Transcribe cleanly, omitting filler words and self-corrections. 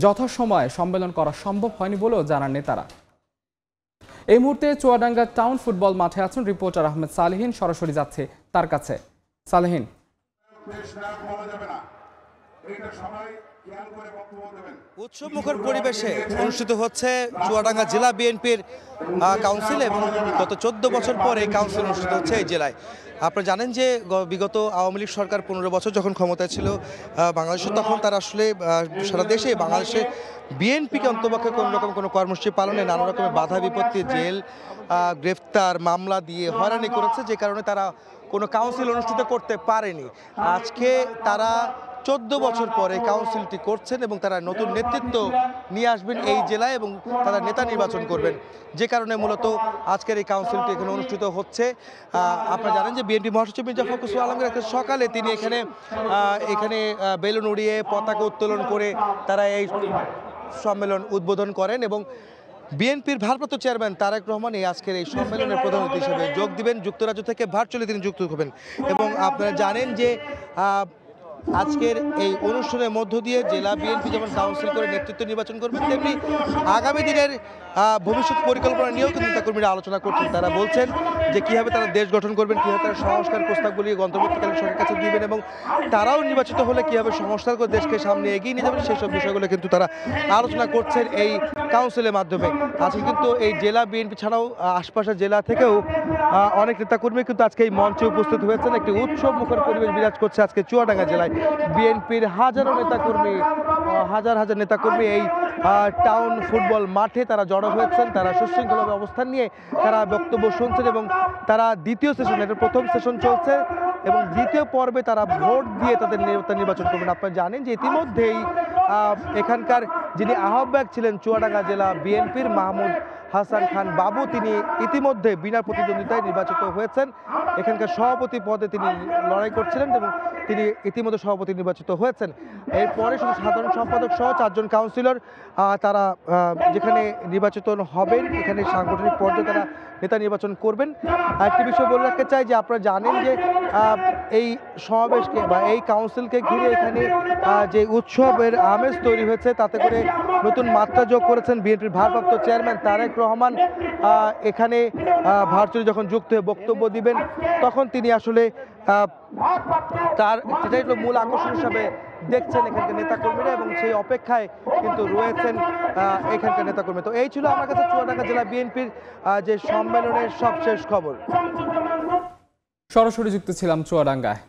যথাসময়ে সম্মেলন করা সম্ভব হয়নি বলেও জানান নেতারা। এই মুহূর্তে চুয়াডাঙ্গা টাউন ফুটবল মাঠে আছেন রিপোর্টার আহমেদ সালেহীন। সরাসরি যাচ্ছে তার কাছে। সালেহীন, উৎসবমুখর পরিবেশে অনুষ্ঠিত হচ্ছে চুয়াডাঙ্গা জেলা বিএনপির কাউন্সিল এবং গত 14 বছর পর এই কাউন্সিল অনুষ্ঠিত হচ্ছে এই জেলায়। আপনারা জানেন যে বিগত আওয়ামী লীগ সরকার 15 বছর যখন ক্ষমতায় ছিল বাংলাদেশে, তখন তারা আসলে সারা দেশে বাংলাদেশে বিএনপিকে অন্তপক্ষে কোনো রকম কোনো কর্মসূচি পালনে নানা রকমের বাধা বিপত্তি, জেল, গ্রেফতার, মামলা দিয়ে হয়রানি করেছে, যে কারণে তারা কোনো কাউন্সিল অনুষ্ঠিত করতে পারেনি। আজকে তারা 14 বছর পরে কাউন্সিলটি করছেন এবং তারা নতুন নেতৃত্ব নিয়ে আসবেন এই জেলায় এবং তারা নেতা নির্বাচন করবেন, যে কারণে মূলত আজকের এই কাউন্সিলটি এখানে অনুষ্ঠিত হচ্ছে। আপনারা জানেন যে বিএনপি মহাসচিব মির্জা ফখরুল আলমগীর সকালে তিনি এখানে বেলুন উড়িয়ে পতাকা উত্তোলন করে তারা এই সম্মেলন উদ্বোধন করেন এবং বিএনপির ভারপ্রাপ্ত চেয়ারম্যান তারেক রহমান এই আজকের এই সম্মেলনের প্রধান অতিথি হিসেবে যোগ দিবেন। যুক্তরাজ্য থেকে ভার্চুয়ালি তিনি যুক্ত হবেন এবং আপনারা জানেন যে আজকের এই অনুষ্ঠানের মধ্য দিয়ে জেলা বিএনপি যেমন কাউন্সিল করে নেতৃত্ব নির্বাচন করবেন, তেমনি আগামী দিনের ভবিষ্যৎ পরিকল্পনা নিয়েও কিন্তু নেতাকর্মীরা আলোচনা করছেন। তারা বলছেন যে কীভাবে তারা দেশ গঠন করবেন, কীভাবে তারা সংস্কার প্রস্তাবগুলি অন্তর্বর্তীকালীন সরকারের কাছে দিবেন এবং তারাও নির্বাচিত হলে কীভাবে সংস্কার করে দেশকে সামনে এগিয়ে নিয়ে যাবেন, সেসব বিষয়গুলো কিন্তু তারা আলোচনা করছেন এই কাউন্সিলের মাধ্যমে। আজকে কিন্তু এই জেলা বিএনপি ছাড়াও আশপাশের জেলা থেকেও অনেক নেতাকর্মী কিন্তু আজকে এই মঞ্চে উপস্থিত হয়েছেন। একটি উৎসব মুখর পরিবেশ বিরাজ করছে আজকে চুয়াডাঙ্গা জেলায়। বিএনপির হাজার হাজার নেতাকর্মী এই টাউন ফুটবল মাঠে তারা জড়ো হয়েছেন। তারা সুশৃঙ্খলভাবে অবস্থান নিয়ে তারা বক্তব্য শুনছেন এবং তারা দ্বিতীয় সেশন, এটা প্রথম সেশন চলছে এবং দ্বিতীয় পর্বে তারা ভোট দিয়ে তাদের নেতা নির্বাচন করবেন। আপনারা জানেন যে ইতিমধ্যেই এখানকার যিনি আহ্বায়ক ছিলেন চুয়াডাঙ্গা জেলা বিএনপির মাহমুদ হাসান খান বাবু, তিনি ইতিমধ্যে বিনা প্রতিদ্বন্দ্বিতায় নির্বাচিত হয়েছেন। এখানকার সভাপতি পদে তিনি লড়াই করছিলেন এবং তিনি ইতিমধ্যে সভাপতি নির্বাচিত হয়েছেন। এরপরে শুধু সাধারণ সম্পাদক সহ 4 জন কাউন্সিলর তারা যেখানে নির্বাচিত হবেন, এখানে সাংগঠনিক পর্যায়ে তারা নেতা নির্বাচন করবেন। আরেকটি বিষয় বলে রাখতে চাই যে আপনারা জানেন যে এই সমাবেশকে বা এই কাউন্সিলকে ঘিরে এখানে যে উৎসবের আমেজ তৈরি হয়েছে, তাতে করে নতুন মাত্রা যোগ করেছেন বিএনপির ভারপ্রাপ্ত চেয়ারম্যান তারেক রহমান। এখানে ভার্চুয়ালি যখন যুক্ত হয়ে বক্তব্য দিবেন, তখন তিনি আসলে সেটাই হলো মূল আকর্ষণ হিসাবে দেখছেন এখানকার নেতাকর্মীরা এবং সেই অপেক্ষায় কিন্তু রয়েছেন এখানকার নেতাকর্মী। তো এই ছিল আমার কাছে চুয়াডাঙ্গা জেলা বিএনপির যে সম্মেলনের সবশেষ খবর। সরাসরি যুক্ত ছিলাম চুয়াডাঙ্গায়।